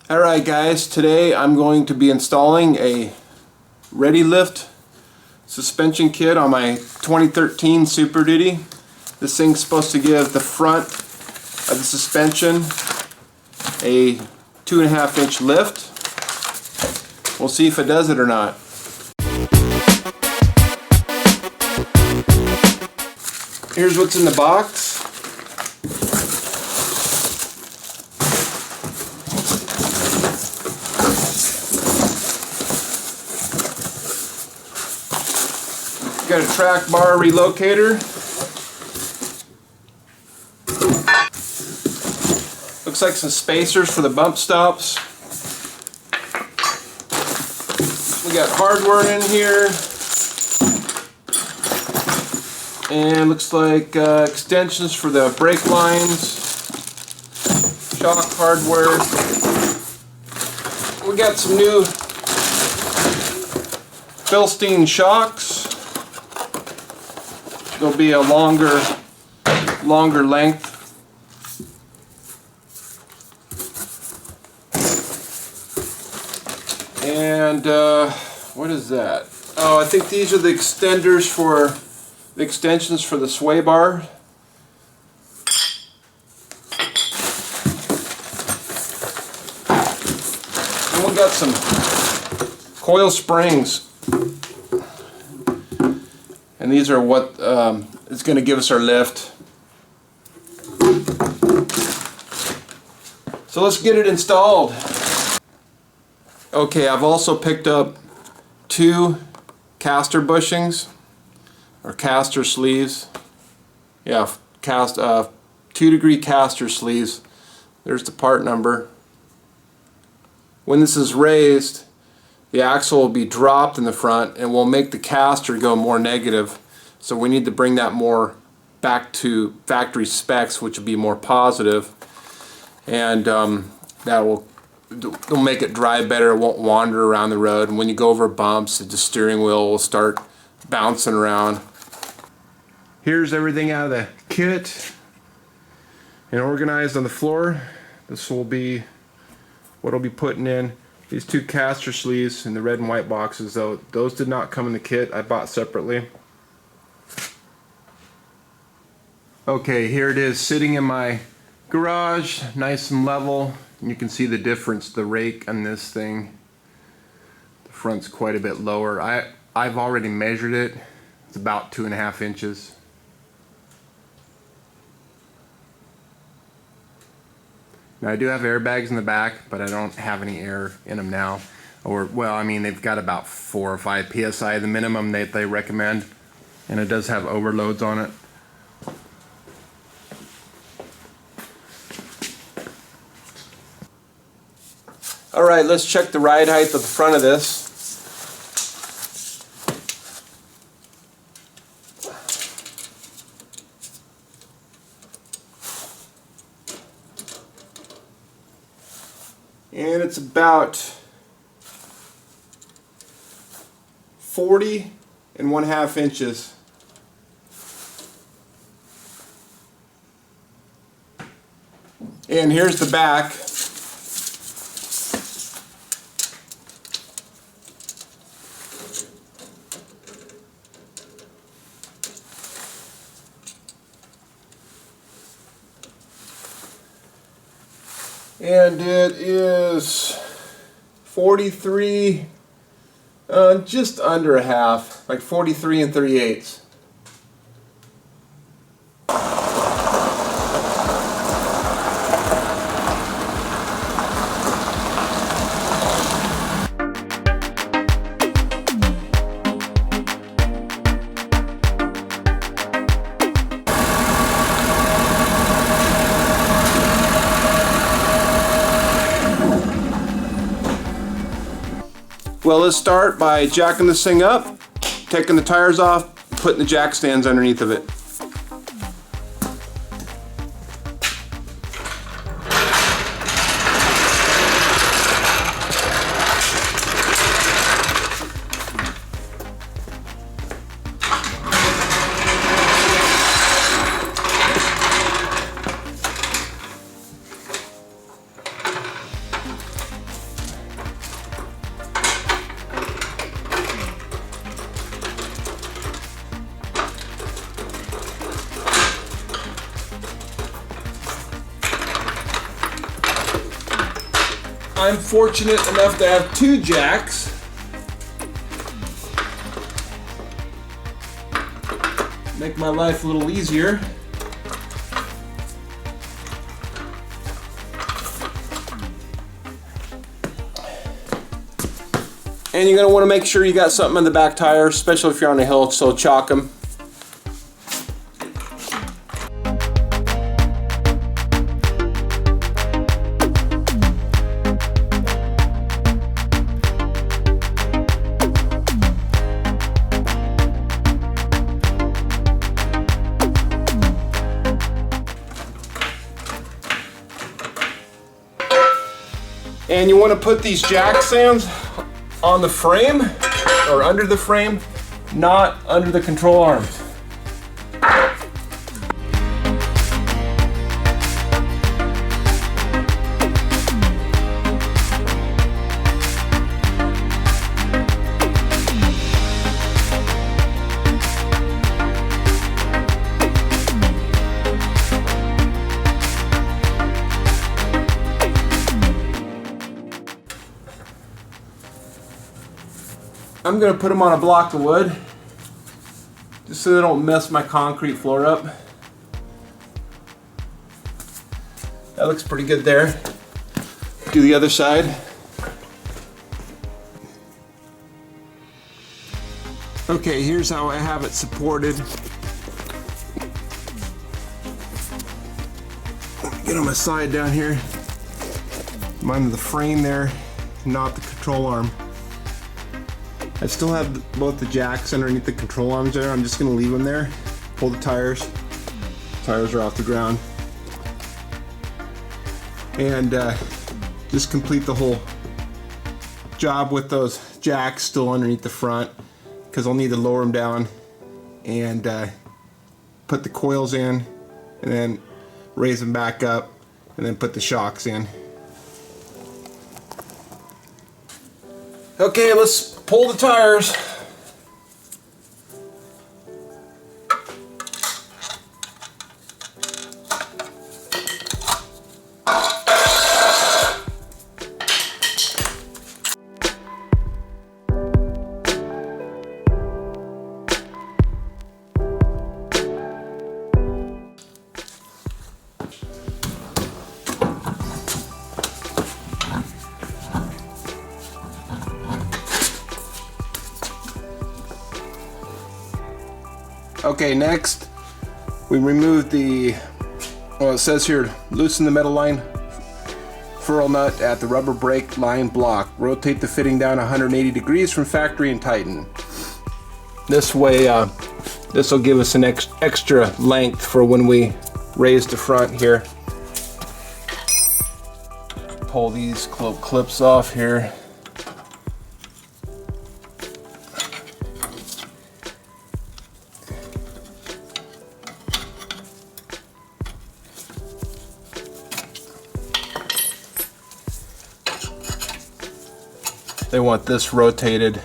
Alright guys, today I'm going to be installing a ReadyLIFT suspension kit on my 2013 Super Duty. This thing's supposed to give the front of the suspension a 2.5 inch lift. We'll see if it does it or not. Here's what's in the box. Got a track bar relocator. Looks like some spacers for the bump stops. We got hardware in here. And looks like extensions for the brake lines. Shock hardware. We got some new Philstein shocks. There'll be a longer length. And what is that? Oh, I think these are the extenders for the extensions for the sway bar. And we got some coil springs. And these are what is going to give us our lift. So let's get it installed. Okay, I've also picked up 2 caster bushings, or caster sleeves. Yeah, 2-degree caster sleeves. There's the part number. When this is raised, the axle will be dropped in the front and will make the caster go more negative. So we need to bring that more back to factory specs, which will be more positive. And that will make it drive better. It won't wander around the road. And when you go over bumps, the steering wheel will start bouncing around. Here's everything out of the kit and organized on the floor. This will be what I'll be putting in. These 2 caster sleeves in the red and white boxes, though, those did not come in the kit. I bought separately. Okay, here it is sitting in my garage, nice and level. And you can see the difference, the rake on this thing. The front's quite a bit lower. I've already measured it. It's about 2.5 inches. Now I do have airbags in the back, but I don't have any air in them now. Or, well, I mean, they've got about 4 or 5 psi, the minimum that they recommend. And it does have overloads on it. Alright, let's check the ride height of the front of this. And it's about 40.5 inches. And here's the back. And it is 43, just under a half, like 43 3/8. Well, let's start by jacking this thing up, taking the tires off, putting the jack stands underneath of it. I'm fortunate enough to have 2 jacks. Make my life a little easier. And you're going to want to make sure you got something in the back tires, especially if you're on a hill, so chalk them. And you want to put these jack stands on the frame or under the frame, not under the control arms. I'm going to put them on a block of wood just so they don't mess my concrete floor up. That looks pretty good there. Do the other side. Okay, here's how I have it supported. Get on my side down here. I'm under the frame there, not the control arm. I still have both the jacks underneath the control arms there. I'm just going to leave them there. Pull the tires. Tires are off the ground. And just complete the whole job with those jacks still underneath the front, because I'll need to lower them down and put the coils in and then raise them back up and then put the shocks in. Okay, let's pull the tires. Okay, next we remove the, well, it says here, loosen the metal line furl nut at the rubber brake line block. Rotate the fitting down 180 degrees from factory and tighten. This way, this will give us an extra length for when we raise the front here. Pull these clips off here. They want this rotated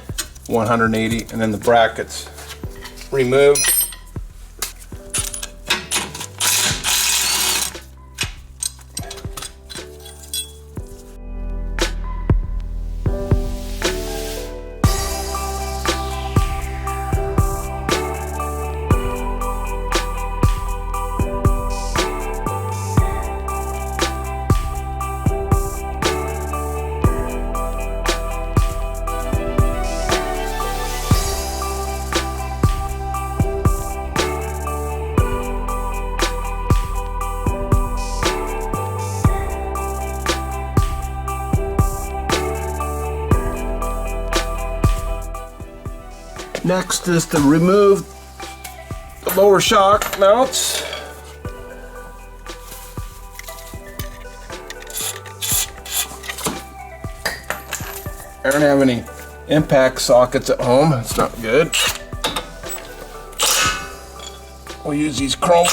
180 and then the brackets removed. Next is to remove the lower shock mounts. I don't have any impact sockets at home. That's not good. We'll use these chrome.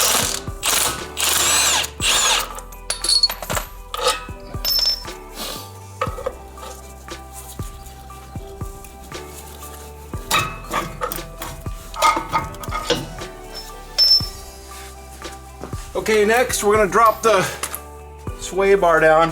Okay, next we're going to drop the sway bar down.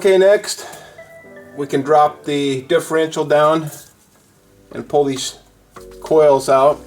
Okay, next we can drop the differential down and pull these coils out.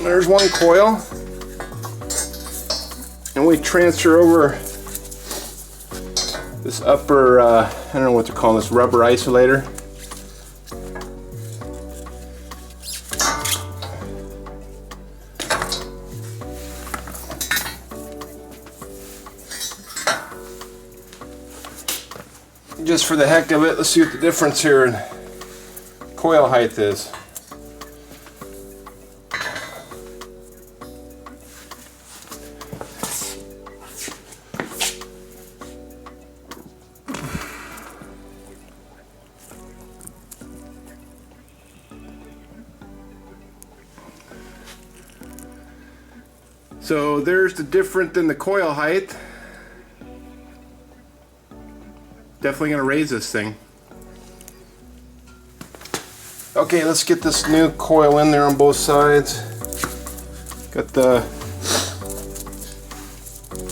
There's one coil, and we transfer over this upper, I don't know what they're calling this, rubber isolator. Just for the heck of it, let's see what the difference here in coil height is. So there's the difference in the coil height. Definitely gonna raise this thing. Okay, let's get this new coil in there on both sides. Got the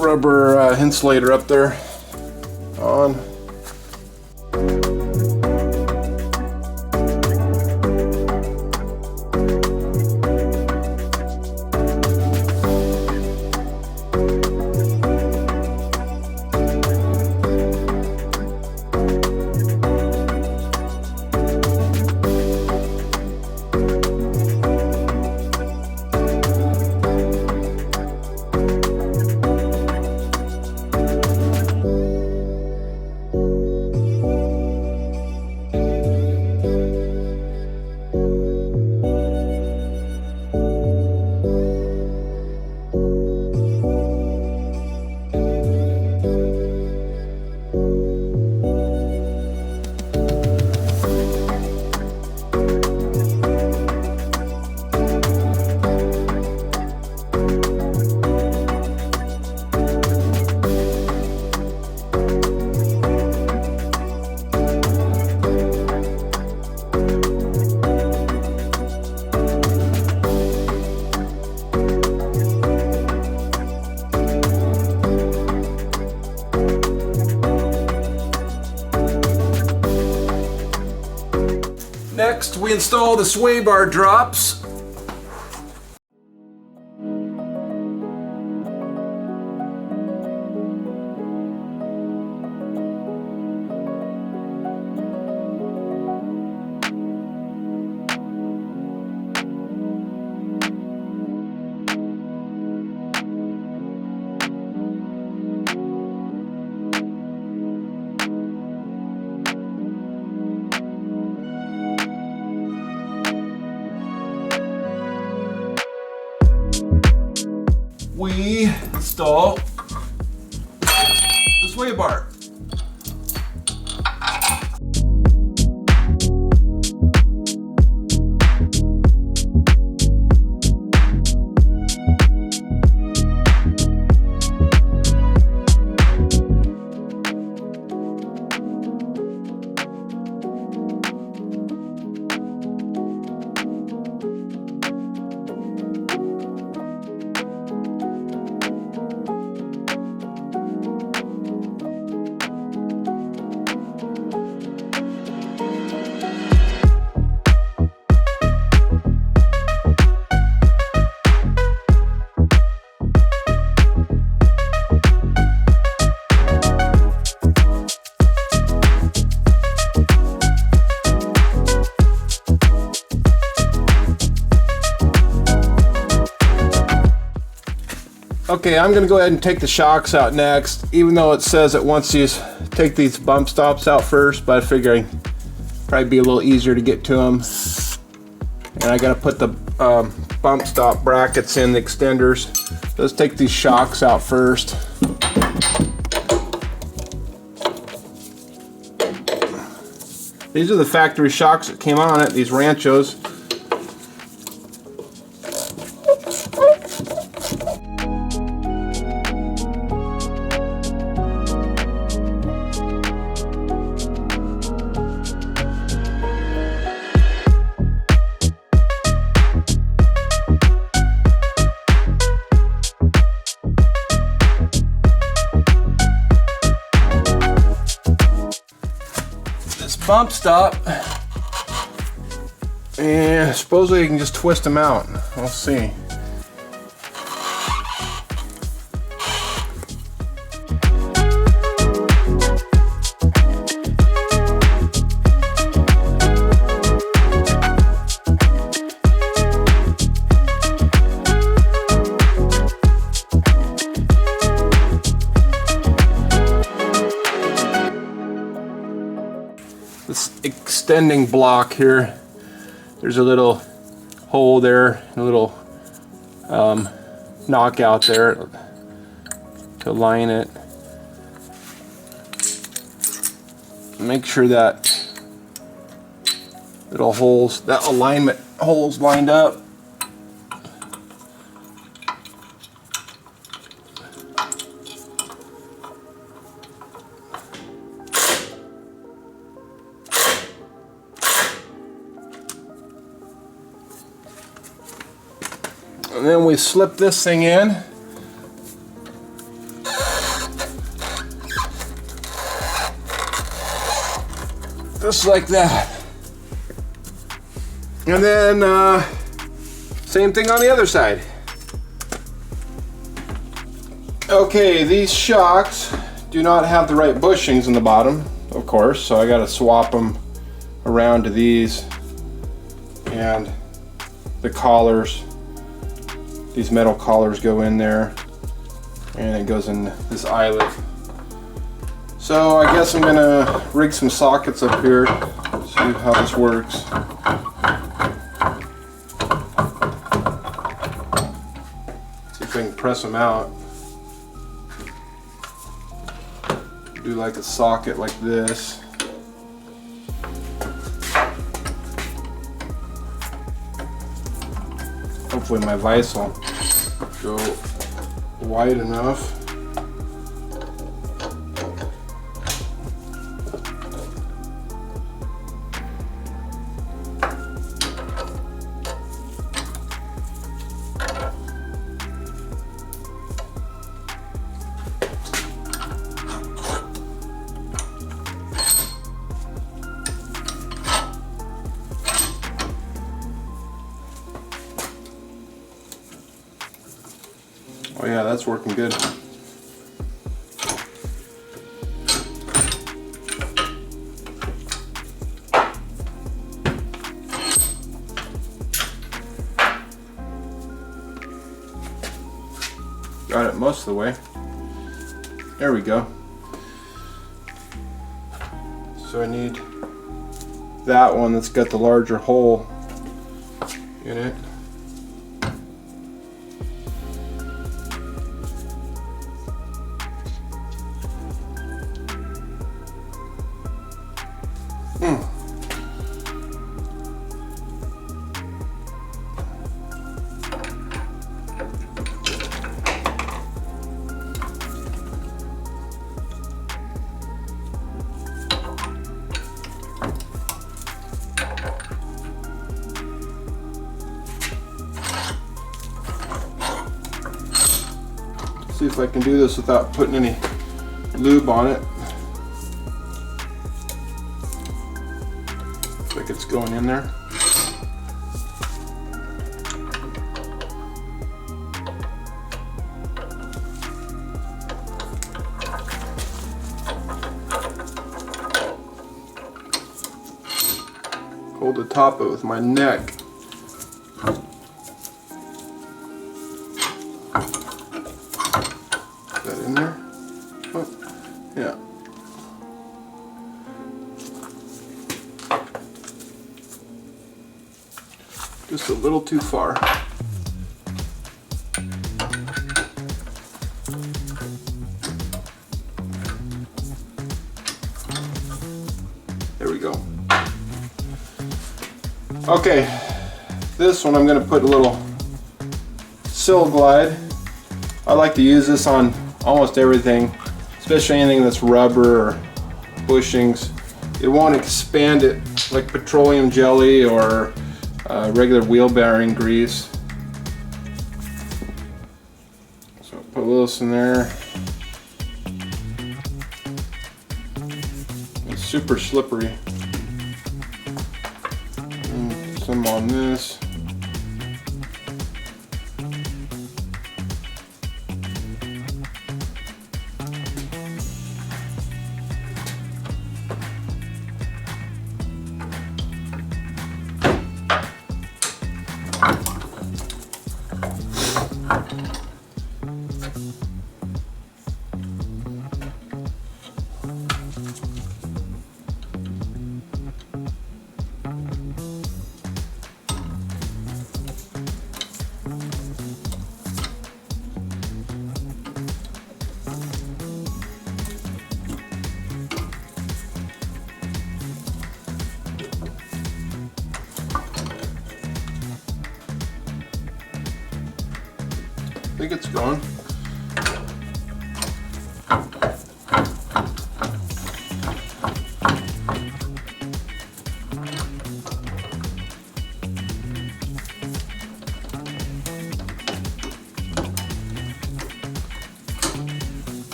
rubber insulator up there on. Next, we install the sway bar drops. We install the sway bar. Okay, I'm going to go ahead and take the shocks out next, even though it says that once you take these bump stops out first, but I figure I'd probably be a little easier to get to them. And I got to put the bump stop brackets in, the extenders. Let's take these shocks out first. These are the factory shocks that came on it, these Ranchos. Bump stop, and supposedly you can just twist them out. We'll see. This extending block here, there's a little hole there, a little knockout there to line it. Make sure that little holes, that alignment hole's lined up. And then we slip this thing in. Just like that. And then same thing on the other side. Okay, these shocks do not have the right bushings in the bottom, of course, so I gotta swap them around to these. And the collars, these metal collars go in there, and it goes in this eyelet. So I guess I'm gonna rig some sockets up here, see how this works. See if I can press them out. Do like a socket like this. Hopefully my vise will go wide enough. Oh yeah, that's working good. Got it most of the way. There we go. So I need that one that's got the larger hole in it. See if I can do this without putting any lube on it. Looks like it's going in there. Hold the top of it with my neck. In there? Oh, yeah. just a little too far. There we go. Okay, this one I'm going to put a little sill glide. I like to use this on almost everything, especially anything that's rubber or bushings. It won't expand it like petroleum jelly or regular wheel bearing grease. So I'll put a little in there. It's super slippery. And some on this. I think it's gone.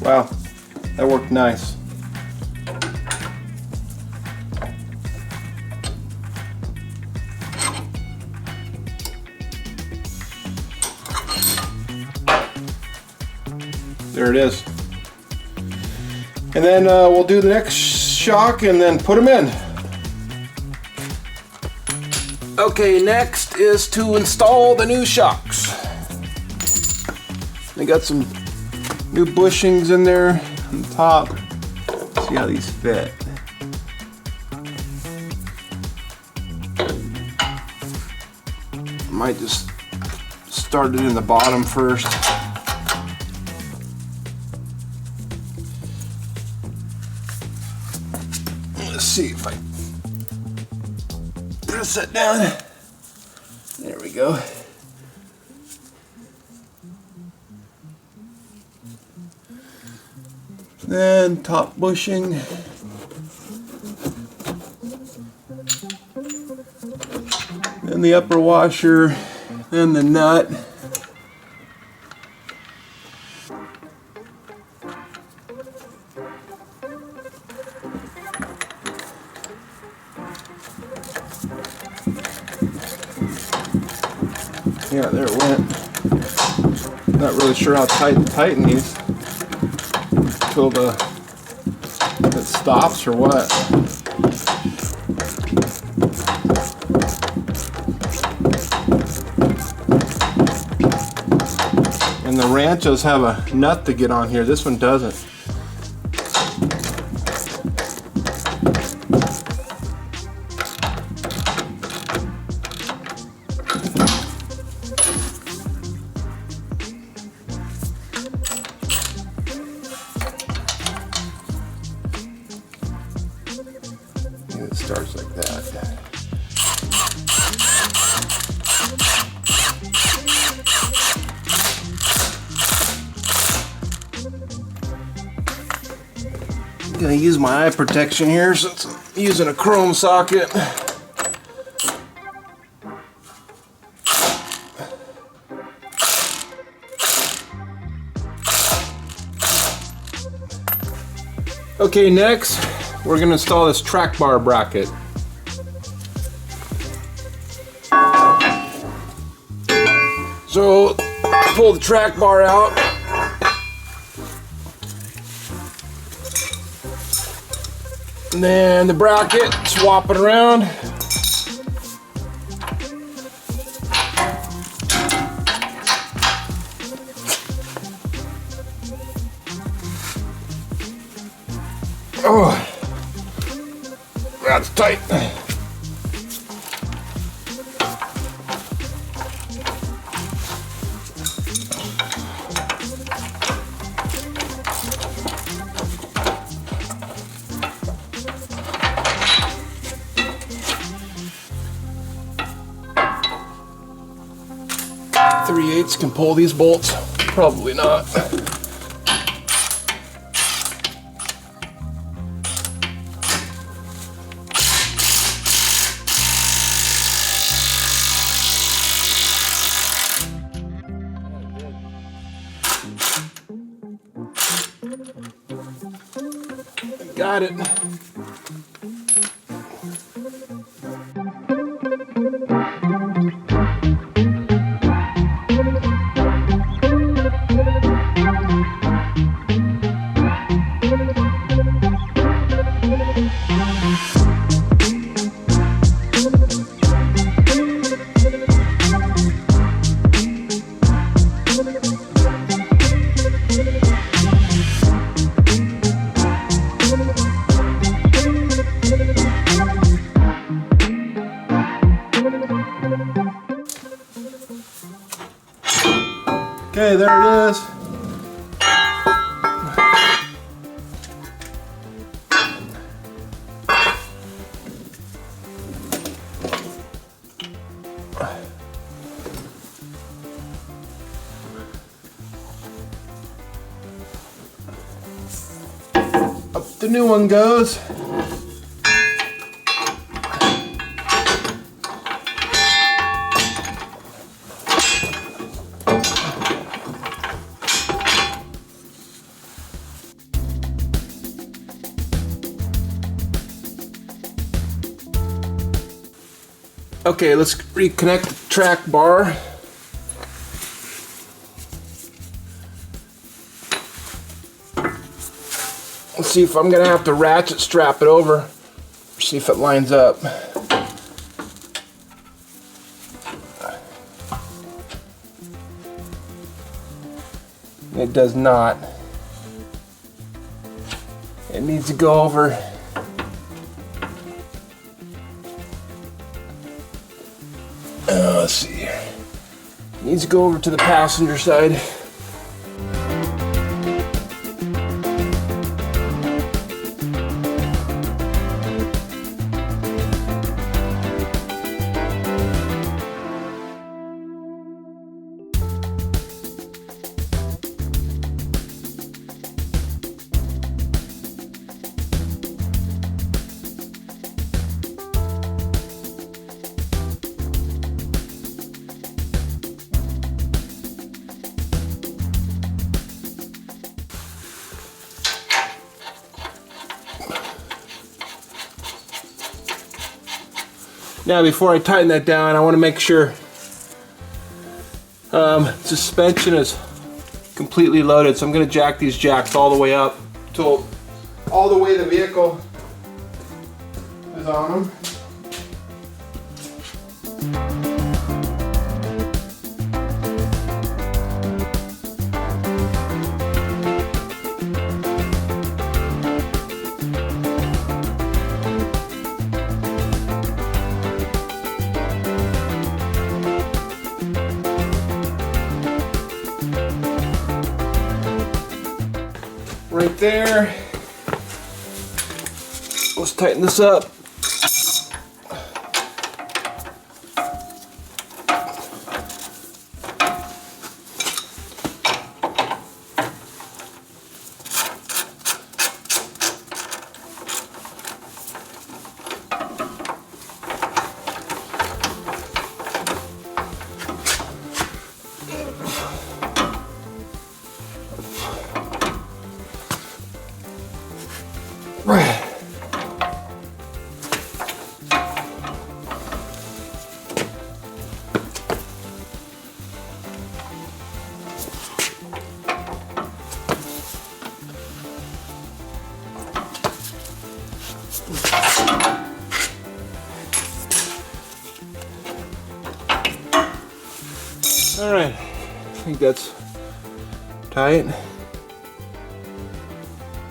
Wow, that worked nice. There it is. And then we'll do the next shock and then put them in. Okay, next is to install the new shocks. I got some new bushings in there on the top. See how these fit. Might just start it in the bottom first. Let's see if I press that down. There we go. Then top bushing. Then the upper washer. Then the nut. Yeah, there it went. Not really sure how tight to tighten these. Until it stops or what. And the Ranchos have a nut to get on here. This one doesn't. It starts like that. I'm gonna use my eye protection here since I'm using a chrome socket. Okay, next we're going to install this track bar bracket. So pull the track bar out. And then the bracket, swap it around. tight. .3/8 can pull these bolts. Probably not. Got it. Okay, there it is. Up the new one goes. Okay, let's reconnect the track bar. Let's see if I'm gonna have to ratchet strap it over, see if it lines up. It does not. It needs to go over. Let's see here. Needs to go over to the passenger side. Now before I tighten that down, I want to make sure suspension is completely loaded. So I'm going to jack these jacks all the way up till all the way the vehicle is on them. Right there. Let's tighten this up. All right, I think that's tight.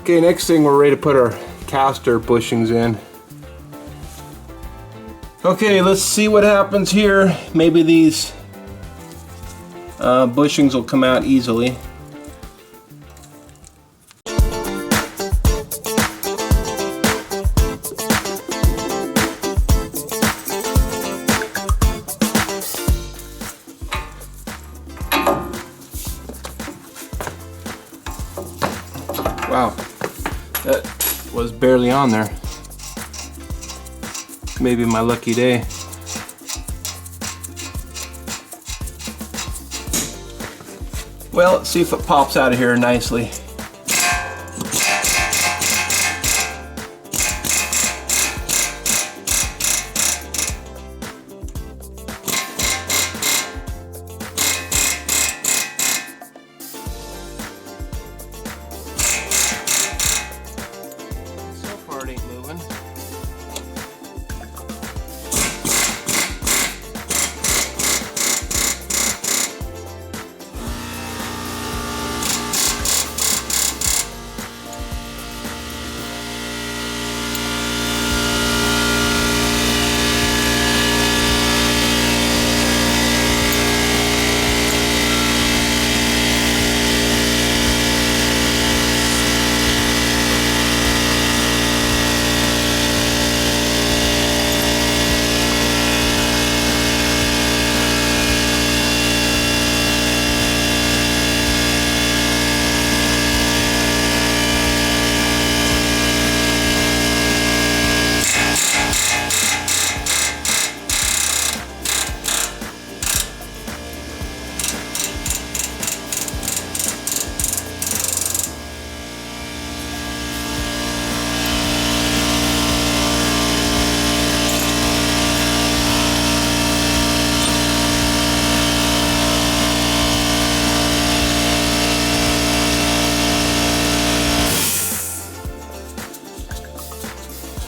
Okay, next thing we're ready to put our caster bushings in. Okay, let's see what happens here. Maybe these bushings will come out easily. Wow, that was barely on there. Maybe my lucky day. Well, let's see if it pops out of here nicely. So far it ain't moving.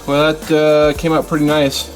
Well, that came out pretty nice.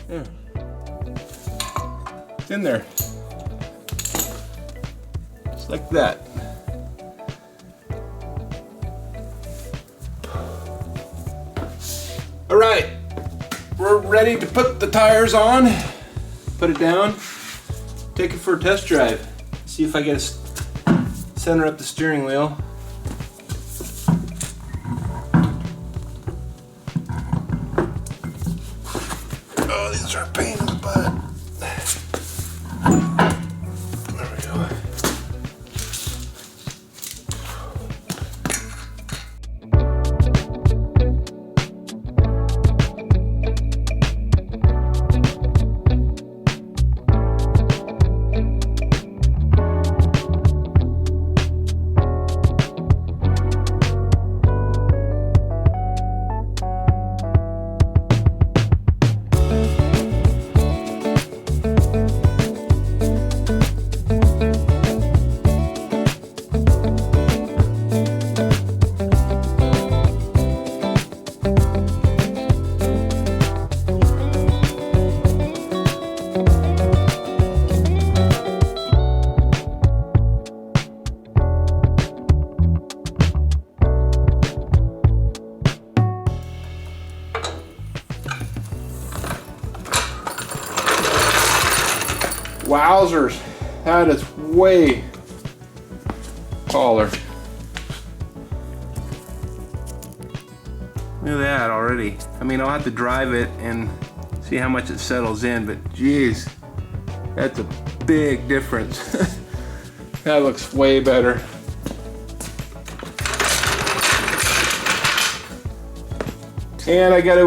Yeah. It's in there. Just like that. All right, we're ready to put the tires on, put it down, take it for a test drive. See if I get to center up the steering wheel. Oh, these are a pain in the butt. There we go. Wowzers, that is way taller. Look at that already. I mean, I'll have to drive it and see how much it settles in, but geez, that's a big difference. That looks way better. And I got to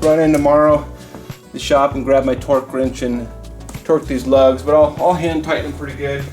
run in tomorrow to the shop and grab my torque wrench and torque these lugs, but I'll hand tighten them pretty good.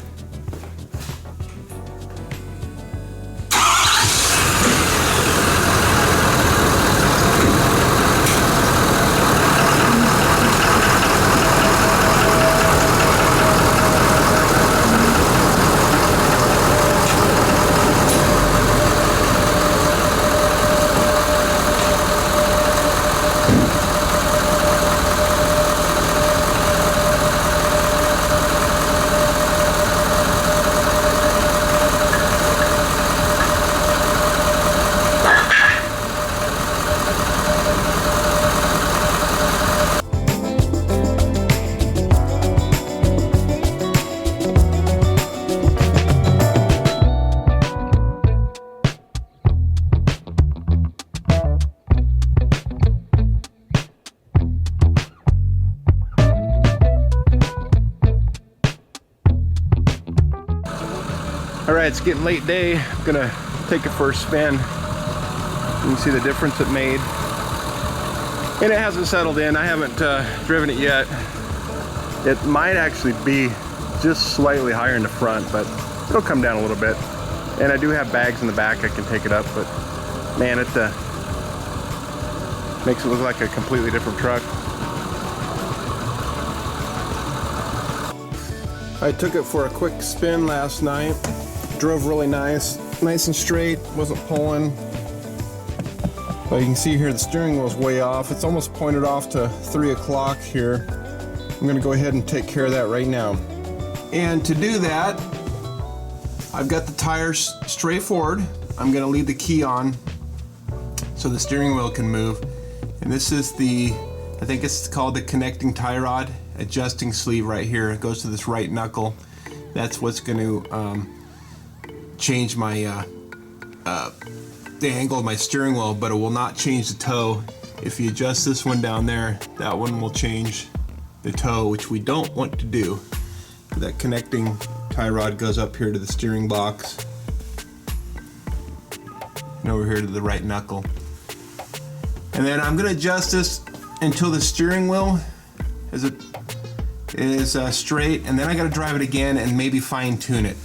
Alright, it's getting late day. I'm gonna take it for a spin. You can see the difference it made. And it hasn't settled in. I haven't driven it yet. It might actually be just slightly higher in the front, but it'll come down a little bit. And I do have bags in the back I can take it up, but man, it makes it look like a completely different truck. I took it for a quick spin last night. Drove really nice and straight, wasn't pulling. But you can see here the steering wheel is way off. It's almost pointed off to 3 o'clock here. I'm gonna go ahead and take care of that right now. And to do that, I've got the tires straight forward. I'm gonna leave the key on so the steering wheel can move. And this is I think it's called the connecting tie rod adjusting sleeve right here. It goes to this right knuckle. That's what's gonna change my the angle of my steering wheel, but it will not change the toe. If you adjust this one down there, that one will change the toe, which we don't want to do. That connecting tie rod goes up here to the steering box and over here to the right knuckle. And then I'm going to adjust this until the steering wheel is straight, and then I got to drive it again and maybe fine tune it.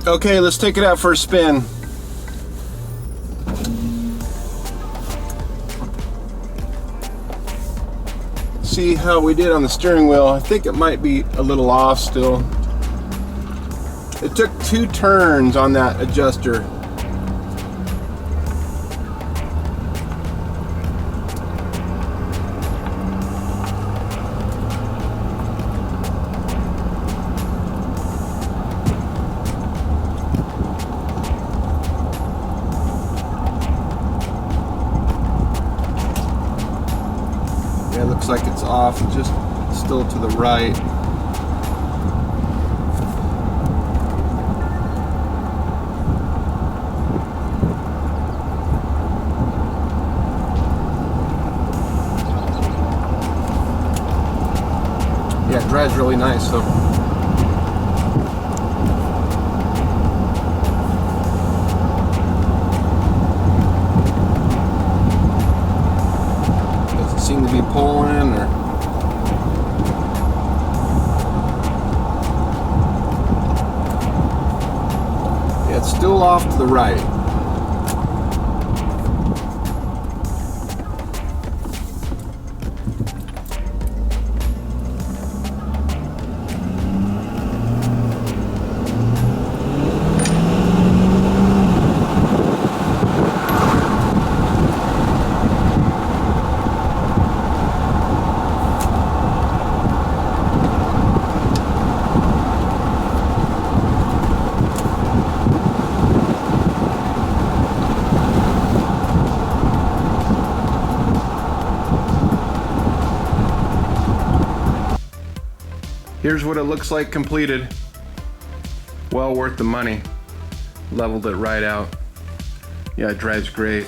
Okay, let's take it out for a spin. See how we did on the steering wheel. I think it might be a little off still. It took 2 turns on that adjuster. Yeah, it looks like it's off, just still to the right. dries really nice. So doesn't seem to be pulling or. Yeah, it's still off to the right. Here's what it looks like completed. Well worth the money. Leveled it right out. Yeah, it dries great.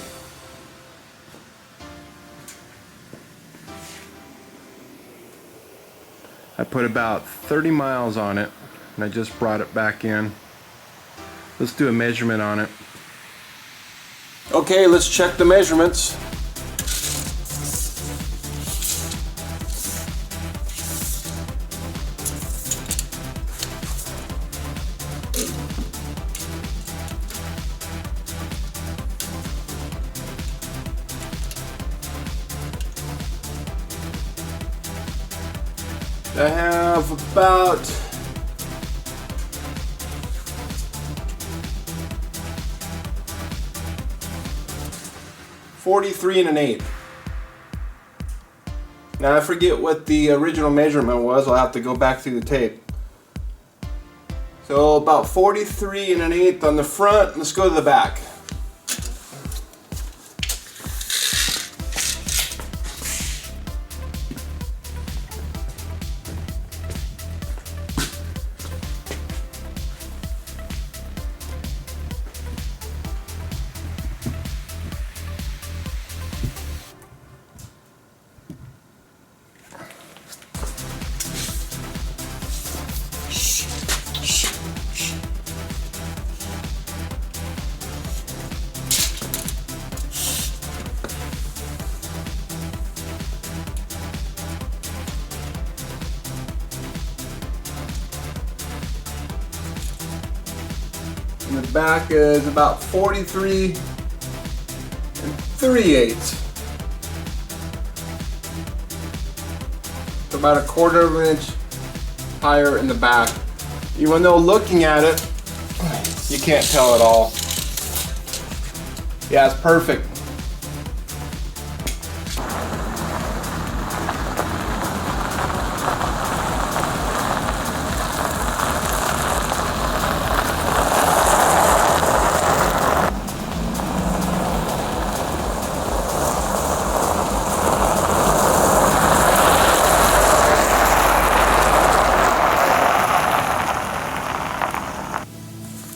I put about 30 miles on it and I just brought it back in. Let's do a measurement on it. Okay, let's check the measurements. I have about 43 1/8. Now I forget what the original measurement was. I'll have to go back through the tape. So about 43 1/8 on the front. Let's go to the back. And the back is about 43 3/8. So about 1/4 of an inch higher in the back. Even though looking at it, you can't tell at all. Yeah, it's perfect.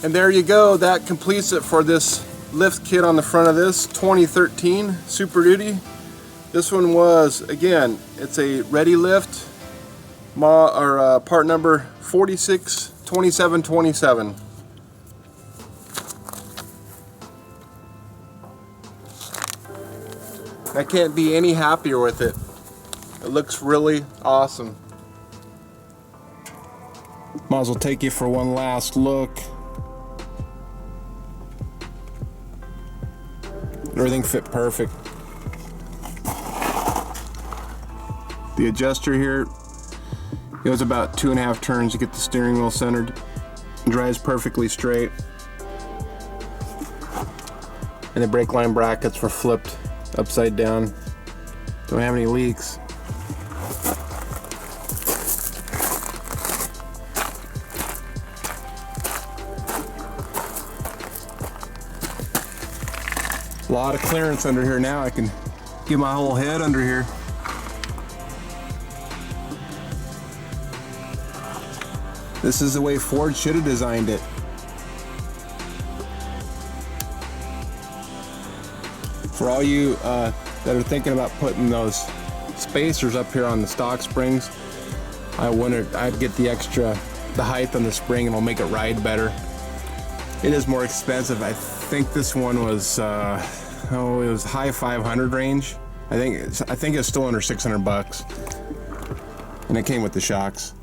And there you go, that completes it for this lift kit on the front of this 2013 Super Duty. This one was, again, it's a ReadyLIFT part number 462727. I can't be any happier with it. It looks really awesome. Might as well take you for one last look. Everything fit perfect. The adjuster here goes about 2.5 turns to get the steering wheel centered. It dries perfectly straight. And the brake line brackets were flipped upside down. Don't have any leaks. A lot of clearance under here now. I can get my whole head under here. This is the way Ford should have designed it. For all you that are thinking about putting those spacers up here on the stock springs, I'd get the height on the spring, and it'll make it ride better. It is more expensive. I think this one was, it was high 500 range. I think it's still under 600 bucks. And it came with the shocks.